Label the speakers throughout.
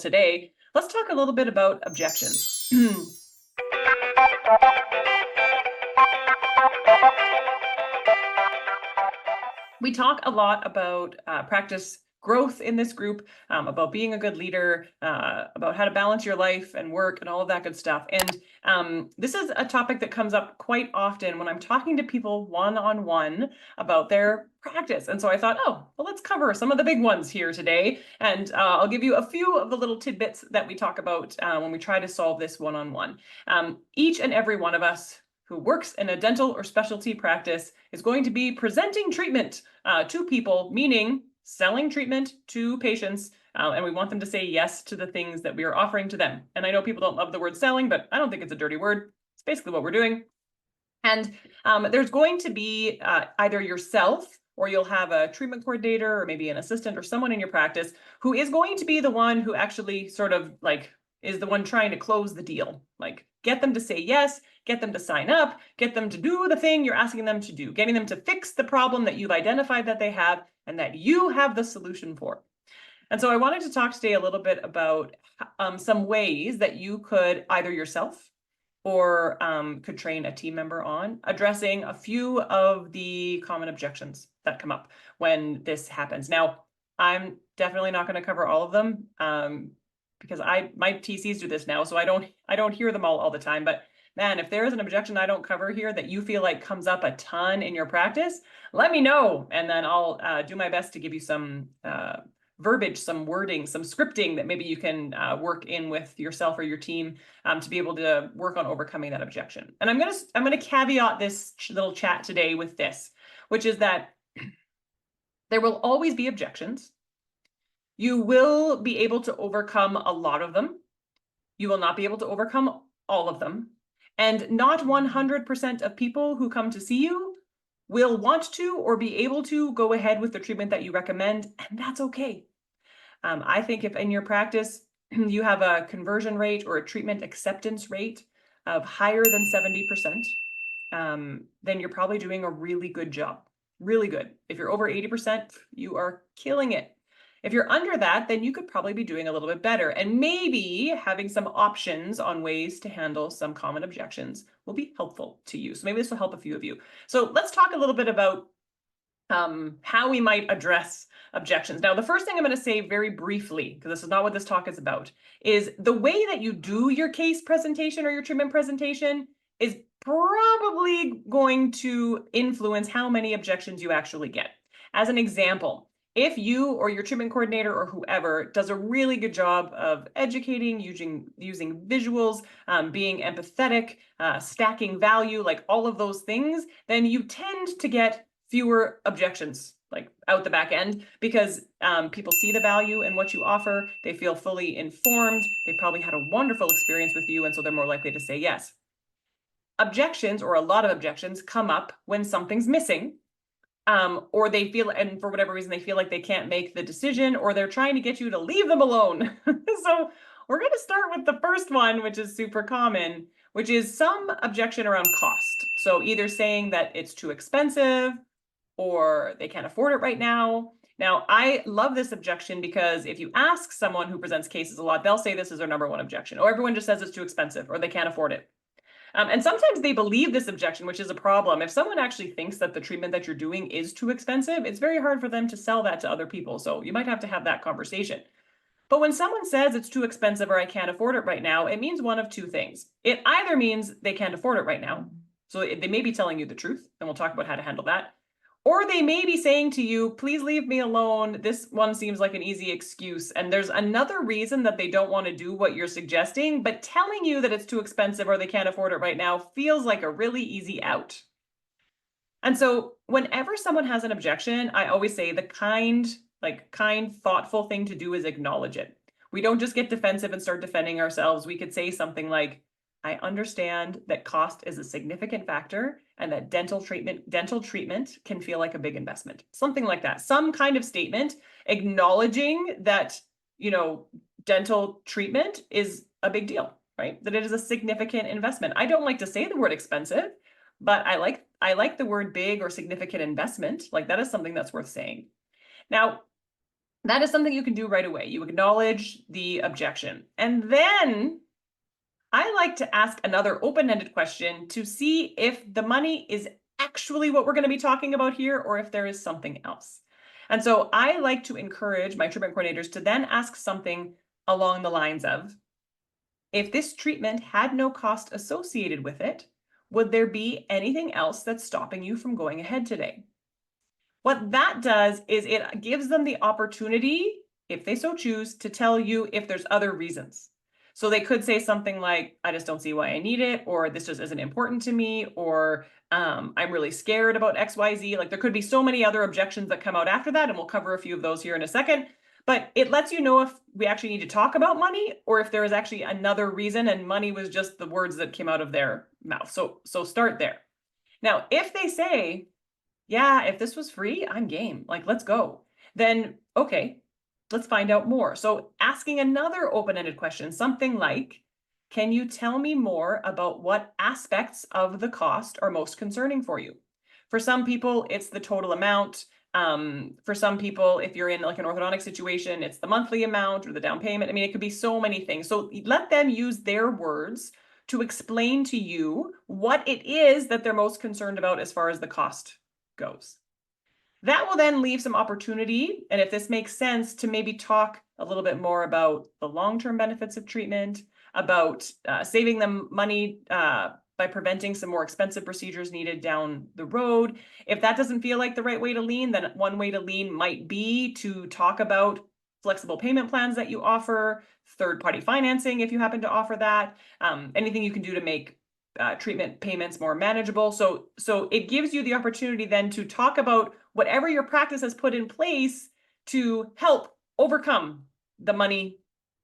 Speaker 1: today, let's talk a little bit about objections. We talk a lot about practice growth in this group, about being a good leader, about how to balance your life and work and all of that good stuff. And this is a topic that comes up quite often when I'm talking to people one-on-one about their practice. And so I thought, oh, well, let's cover some of the big ones here today. And I'll give you a few of the little tidbits that we talk about when we try to solve this one-on-one. Each and every one of us who works in a dental or specialty practice is going to be presenting treatment to people, meaning selling treatment to patients, and we want them to say yes to the things that we are offering to them. And I know people don't love the word selling, but I don't think it's a dirty word. It's basically what we're doing. And there's going to be either yourself, or you'll have a treatment coordinator or maybe an assistant or someone in your practice who is going to be the one who actually sort of like is the one trying to close the deal, like get them to say yes, get them to sign up, get them to do the thing you're asking them to do, getting them to fix the problem that you've identified that they have and that you have the solution for. And so I wanted to talk today a little bit about some ways that you could either yourself or could train a team member on addressing a few of the common objections that come up when this happens. Now, I'm definitely not going to cover all of them because my TCs do this now, so I don't hear them all the time. But man, if there is an objection I don't cover here that you feel like comes up a ton in your practice, let me know, and then I'll do my best to give you some verbiage, some wording, some scripting that maybe you can work in with yourself or your team to be able to work on overcoming that objection. And I'm gonna caveat this little chat today with this, which is that there will always be objections. You will be able to overcome a lot of them. You will not be able to overcome all of them. And not 100% of people who come to see you will want to or be able to go ahead with the treatment that you recommend, and that's okay. I think if in your practice you have a conversion rate or a treatment acceptance rate of higher than 70%, then you're probably doing a really good job. Really good. If you're over 80%, you are killing it. If you're under that, then you could probably be doing a little bit better, and maybe having some options on ways to handle some common objections will be helpful to you. So maybe this will help a few of you. So let's talk a little bit about how we might address objections. Now, the first thing I'm going to say very briefly, because this is not what this talk is about, is the way that you do your case presentation or your treatment presentation is probably going to influence how many objections you actually get. As an example, if you or your treatment coordinator or whoever does a really good job of educating, using visuals, being empathetic, stacking value, like all of those things, then you tend to get fewer objections like out the back end because people see the value in what you offer. They feel fully informed. They probably had a wonderful experience with you, and so they're more likely to say yes. Objections, or a lot of objections, come up when something's missing. Or they feel, and for whatever reason, they feel like they can't make the decision, or they're trying to get you to leave them alone. So we're going to start with the first one, which is super common, which is some objection around cost. So either saying that it's too expensive or they can't afford it right now. Now, I love this objection because if you ask someone who presents cases a lot, they'll say this is their number one objection. Oh, everyone just says it's too expensive or they can't afford it. And sometimes they believe this objection, which is a problem. If someone actually thinks that the treatment that you're doing is too expensive, it's very hard for them to sell that to other people. So you might have to have that conversation. But when someone says it's too expensive or I can't afford it right now, it means one of two things. It either means they can't afford it right now. So they may be telling you the truth, and we'll talk about how to handle that. Or they may be saying to you, please leave me alone. This one seems like an easy excuse. And there's another reason that they don't want to do what you're suggesting, but telling you that it's too expensive or they can't afford it right now feels like a really easy out. And so whenever someone has an objection, I always say the kind, thoughtful thing to do is acknowledge it. We don't just get defensive and start defending ourselves. We could say something like, I understand that cost is a significant factor and that dental treatment can feel like a big investment. Something like that. Some kind of statement acknowledging that, dental treatment is a big deal, right? That it is a significant investment. I don't like to say the word expensive, but I like the word big or significant investment. Like that is something that's worth saying. Now, That is something you can do right away. You acknowledge the objection. And then I like to ask another open-ended question to see if the money is actually what we're going to be talking about here, or if there is something else. And so I like to encourage my treatment coordinators to then ask something along the lines of, if this treatment had no cost associated with it, would there be anything else that's stopping you from going ahead today? What that does is it gives them the opportunity, if they so choose, to tell you if there's other reasons. So they could say something like, I just don't see why I need it, or this just isn't important to me, or I'm really scared about XYZ. Like there could be so many other objections that come out after that, and we'll cover a few of those here in a second. But it lets you know if we actually need to talk about money, or if there is actually another reason and money was just the words that came out of their mouth. So start there. Now, if they say, yeah, if this was free, I'm game. Like, let's go. Then, okay, let's find out more. So asking another open-ended question, something like, can you tell me more about what aspects of the cost are most concerning for you? For some people, it's the total amount. For some people, if you're in like an orthodontic situation, it's the monthly amount or the down payment. I mean, it could be so many things. So let them use their words to explain to you what it is that they're most concerned about as far as the cost goes. That will then leave some opportunity, and if this makes sense, to maybe talk a little bit more about the long-term benefits of treatment, about saving them money by preventing some more expensive procedures needed down the road. If that doesn't feel like the right way to lean, then one way to lean might be to talk about flexible payment plans that you offer, third-party financing if you happen to offer that, anything you can do to make treatment payments more manageable. So it gives you the opportunity then to talk about whatever your practice has put in place to help overcome the money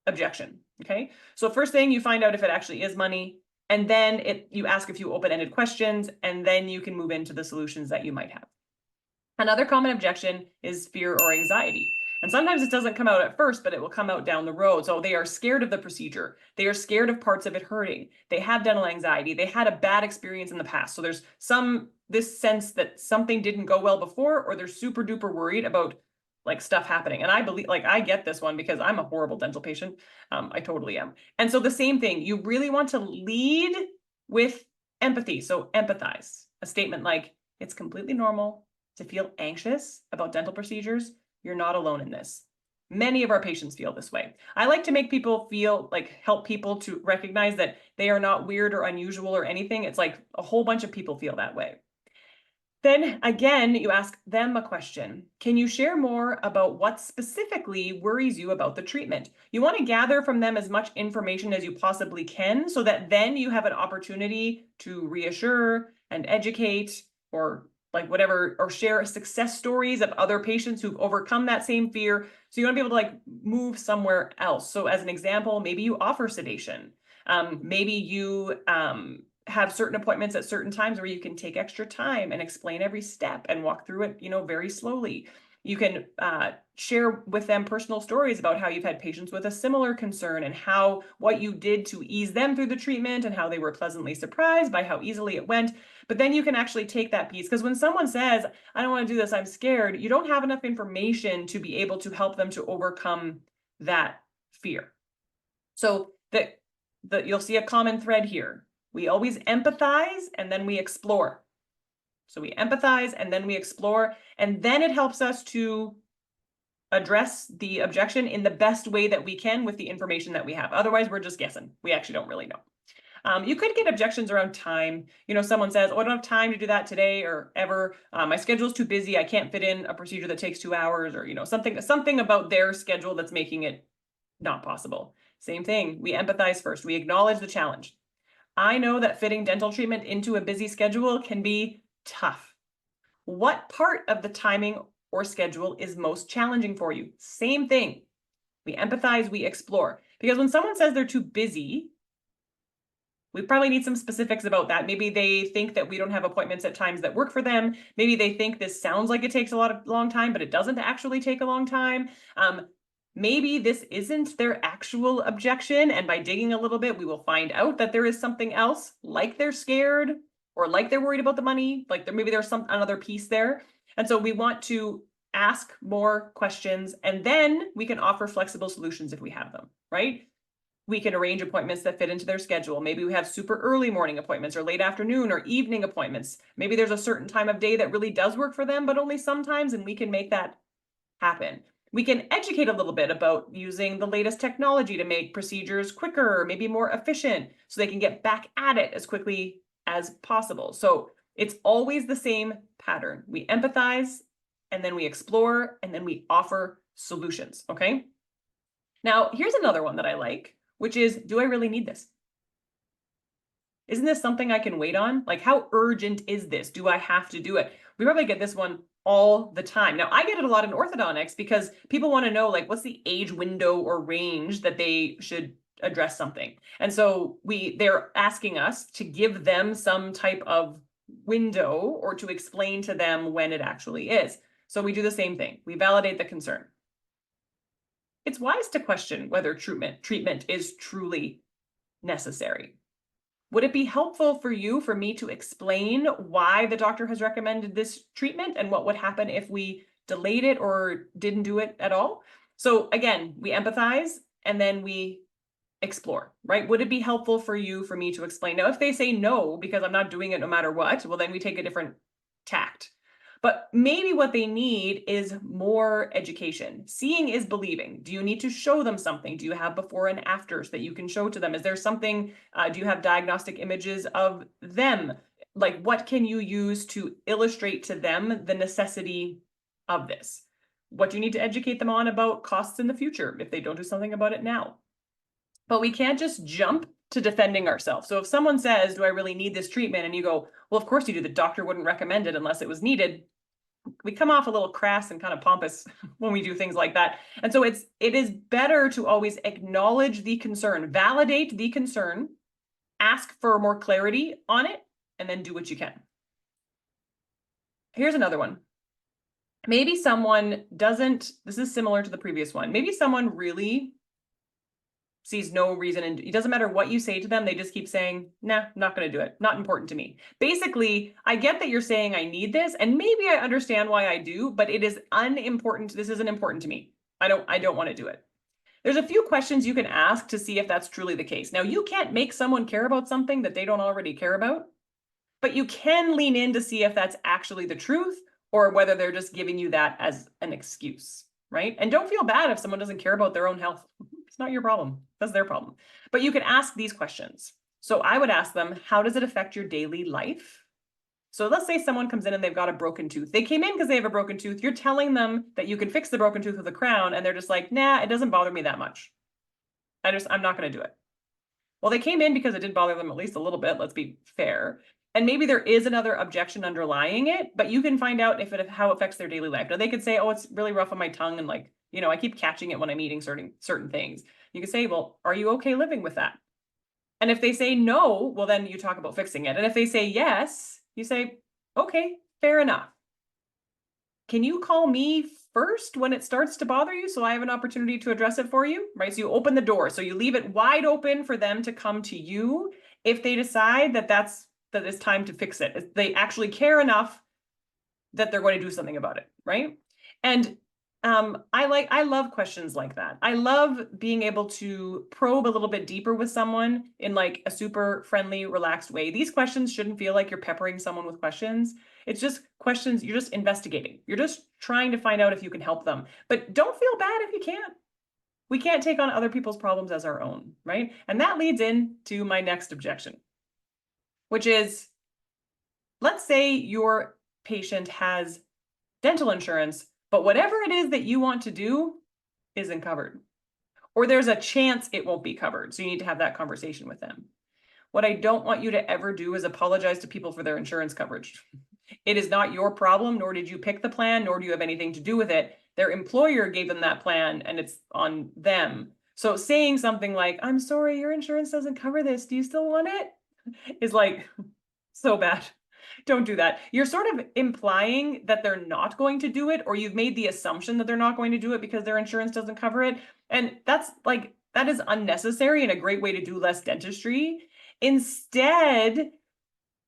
Speaker 1: objection. Okay. So first thing, you find out if it actually is money, and then you ask a few open-ended questions, and then you can move into the solutions that you might have. Another common objection is fear or anxiety. And sometimes it doesn't come out at first, but it will come out down the road. So they are scared of the procedure. They are scared of parts of it hurting. They have dental anxiety. They had a bad experience in the past. So there's this sense that something didn't go well before, or they're super duper worried about like stuff happening. And I believe, like, I get this one because I'm a horrible dental patient. I totally am. And so the same thing, you really want to lead with empathy. So empathize. A statement like, it's completely normal to feel anxious about dental procedures. You're not alone in this. Many of our patients feel this way. I like to make people feel like, help people to recognize that they are not weird or unusual or anything. It's like a whole bunch of people feel that way. Then again, you ask them a question. Can you share more about what specifically worries you about the treatment? You want to gather from them as much information as you possibly can, so that then you have an opportunity to reassure and educate, or like whatever, or share success stories of other patients who've overcome that same fear. So you want to be able to like move somewhere else. So as an example, maybe you offer sedation. Maybe you have certain appointments at certain times where you can take extra time and explain every step and walk through it, very slowly. You can share with them personal stories about how you've had patients with a similar concern and what you did to ease them through the treatment, and how they were pleasantly surprised by how easily it went. But then you can actually take that piece, because when someone says, I don't want to do this, I'm scared, you don't have enough information to be able to help them to overcome that fear. So you'll see a common thread here. We always empathize and then we explore. So we empathize and then we explore, and then it helps us to address the objection in the best way that we can with the information that we have. Otherwise, we're just guessing. We actually don't really know. You could get objections around time. Someone says, oh, I don't have time to do that today or ever. My schedule's too busy. I can't fit in a procedure that takes 2 hours, or something about their schedule that's making it not possible. Same thing. We empathize first. We acknowledge the challenge. I know that fitting dental treatment into a busy schedule can be tough. What part of the timing or schedule is most challenging for you? Same thing. We empathize, we explore. Because when someone says they're too busy, we probably need some specifics about that. Maybe they think that we don't have appointments at times that work for them. Maybe they think this sounds like it takes a long time, but it doesn't actually take a long time. Maybe this isn't their actual objection, and by digging a little bit, we will find out that there is something else, like they're scared, or like they're worried about the money, like maybe there's another piece there. And so we want to ask more questions, and then we can offer flexible solutions if we have them, right? We can arrange appointments that fit into their schedule. Maybe we have super early morning appointments or late afternoon or evening appointments. Maybe there's a certain time of day that really does work for them, but only sometimes, and we can make that happen. We can educate a little bit about using the latest technology to make procedures quicker, maybe more efficient, so they can get back at it as quickly as possible. So it's always the same pattern. We empathize, and then we explore, and then we offer solutions, okay? Now, here's another one that I like, which is, do I really need this? Isn't this something I can wait on? Like, how urgent is this? Do I have to do it? We probably get this one all the time. Now, I get it a lot in orthodontics because people want to know, like, what's the age window or range that they should address something. And so they're asking us to give them some type of window or to explain to them when it actually is. So we do the same thing. We validate the concern. It's wise to question whether treatment is truly necessary. Would it be helpful for me to explain why the doctor has recommended this treatment and what would happen if we delayed it or didn't do it at all? So again, we empathize and then we explore, right? Would it be helpful for me to explain? Now, if they say no, because I'm not doing it no matter what, well, then we take a different tact. But maybe what they need is more education. Seeing is believing. Do you need to show them something? Do you have before and afters that you can show to them? Is there something, do you have diagnostic images of them? Like, what can you use to illustrate to them the necessity of this? What do you need to educate them on about costs in the future if they don't do something about it now? But we can't just jump to defending ourselves. So if someone says, do I really need this treatment? And you go, well, of course you do. The doctor wouldn't recommend it unless it was needed. We come off a little crass and kind of pompous when we do things like that. And so it is better to always acknowledge the concern, validate the concern, ask for more clarity on it, and then do what you can. Here's another one. Maybe someone doesn't, this is similar to the previous one. Maybe someone really sees no reason, and it doesn't matter what you say to them, they just keep saying, nah, I'm not going to do it. Not important to me. Basically, I get that you're saying I need this, and maybe I understand why I do, but it is unimportant. This isn't important to me. I don't want to do it. There's a few questions you can ask to see if that's truly the case. Now, you can't make someone care about something that they don't already care about, but you can lean in to see if that's actually the truth or whether they're just giving you that as an excuse, right? And don't feel bad if someone doesn't care about their own health. It's not your problem. That's their problem. But you can ask these questions. So I would ask them, how does it affect your daily life? So let's say someone comes in and they've got a broken tooth. They came in because they have a broken tooth. You're telling them that you can fix the broken tooth with a crown, and they're just like, nah, it doesn't bother me that much. I'm not going to do it. Well, they came in because it did bother them at least a little bit. Let's be fair. And maybe there is another objection underlying it, but you can find out how it affects their daily life. Now, they could say, oh, it's really rough on my tongue, and like, I keep catching it when I'm eating certain things. You can say, well, are you okay living with that? And if they say no, well, then you talk about fixing it. And if they say yes, you say, okay, fair enough. Can you call me first when it starts to bother you so I have an opportunity to address it for you, right? So you open the door. So you leave it wide open for them to come to you if they decide that it's time to fix it. If they actually care enough that they're going to do something about it, right? And I love questions like that. I love being able to probe a little bit deeper with someone in like a super friendly, relaxed way. These questions shouldn't feel like you're peppering someone with questions. It's just questions, you're just investigating. You're just trying to find out if you can help them. But don't feel bad if you can't. We can't take on other people's problems as our own, right? And that leads into my next objection, which is, let's say your patient has dental insurance, but whatever it is that you want to do isn't covered, or there's a chance it won't be covered. So you need to have that conversation with them. What I don't want you to ever do is apologize to people for their insurance coverage. It is not your problem, nor did you pick the plan, nor do you have anything to do with it. Their employer gave them that plan and it's on them. So saying something like, I'm sorry, your insurance doesn't cover this. Do you still want it? Is like so bad. Don't do that. You're sort of implying that they're not going to do it, or you've made the assumption that they're not going to do it because their insurance doesn't cover it. And that is unnecessary and a great way to do less dentistry. Instead,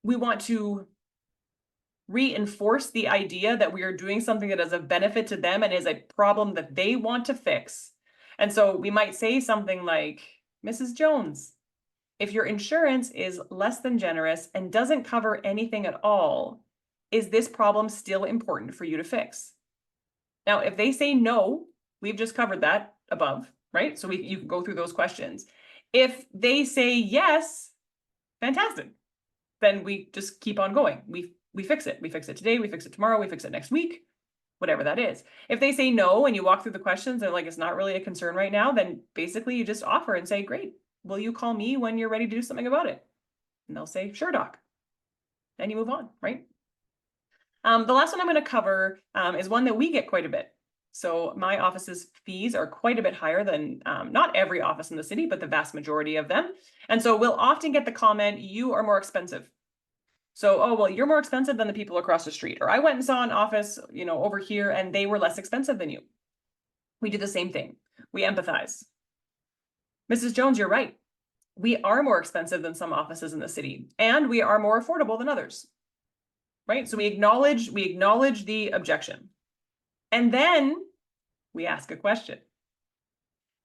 Speaker 1: we want to reinforce the idea that we are doing something that is of benefit to them and is a problem that they want to fix. And so we might say something like, Mrs. Jones, if your insurance is less than generous and doesn't cover anything at all, is this problem still important for you to fix? Now, if they say no, we've just covered that above, right? So you can go through those questions. If they say yes, fantastic. Then we just keep on going. We fix it. We fix it today, we fix it tomorrow, we fix it next week, whatever that is. If they say no and you walk through the questions and like it's not really a concern right now, then basically you just offer and say, great, will you call me when you're ready to do something about it? And they'll say, sure, doc. Then you move on, right? The last one I'm going to cover is one that we get quite a bit. So my office's fees are quite a bit higher than not every office in the city, but the vast majority of them. And so we'll often get the comment, you are more expensive. So, oh, well, you're more expensive than the people across the street. Or I went and saw an office, over here and they were less expensive than you. We do the same thing. We empathize. Mrs. Jones, you're right. We are more expensive than some offices in the city, and we are more affordable than others. Right? So we acknowledge the objection. And then we ask a question.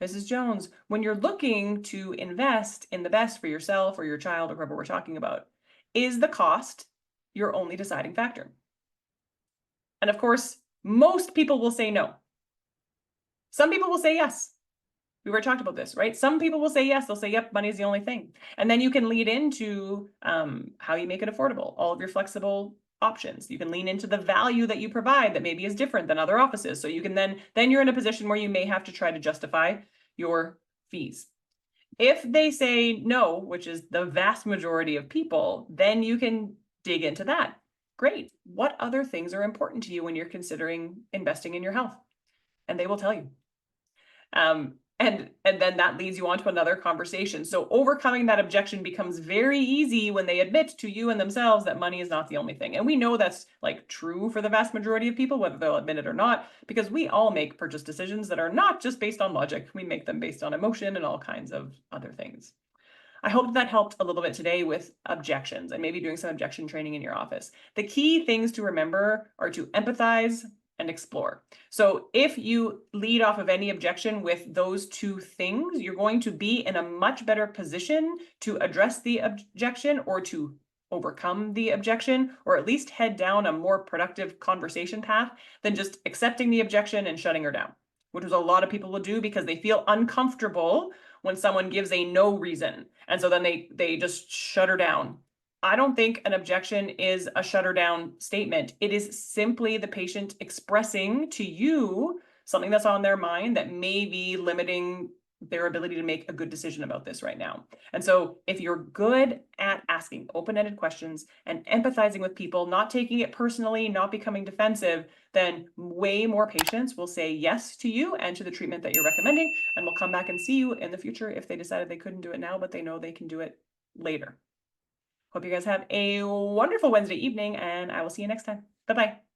Speaker 1: Mrs. Jones, when you're looking to invest in the best for yourself or your child or whoever we're talking about, is the cost your only deciding factor? And of course, most people will say no. Some people will say yes. We already talked about this, right? Some people will say yes. They'll say, yep, money is the only thing. And then you can lead into how you make it affordable, all of your flexible options. You can lean into the value that you provide that maybe is different than other offices. So you can then you're in a position where you may have to try to justify your fees. If they say no, which is the vast majority of people, then you can dig into that. Great. What other things are important to you when you're considering investing in your health? And they will tell you. And then that leads you on to another conversation. So overcoming that objection becomes very easy when they admit to you and themselves that money is not the only thing. And we know that's like true for the vast majority of people, whether they'll admit it or not, because we all make purchase decisions that are not just based on logic. We make them based on emotion and all kinds of other things. I hope that helped a little bit today with objections and maybe doing some objection training in your office. The key things to remember are to empathize and explore. So if you lead off of any objection with those two things, you're going to be in a much better position to address the objection or to overcome the objection, or at least head down a more productive conversation path than just accepting the objection and shutting her down, which is a lot of people will do because they feel uncomfortable when someone gives a no reason. And so then they just shut her down. I don't think an objection is a shut her down statement. It is simply the patient expressing to you something that's on their mind that may be limiting their ability to make a good decision about this right now. And so if you're good at asking open-ended questions and empathizing with people, not taking it personally, not becoming defensive, then way more patients will say yes to you and to the treatment that you're recommending, and will come back and see you in the future if they decided they couldn't do it now, but they know they can do it later. Hope you guys have a wonderful Wednesday evening, and I will see you next time. Bye-bye.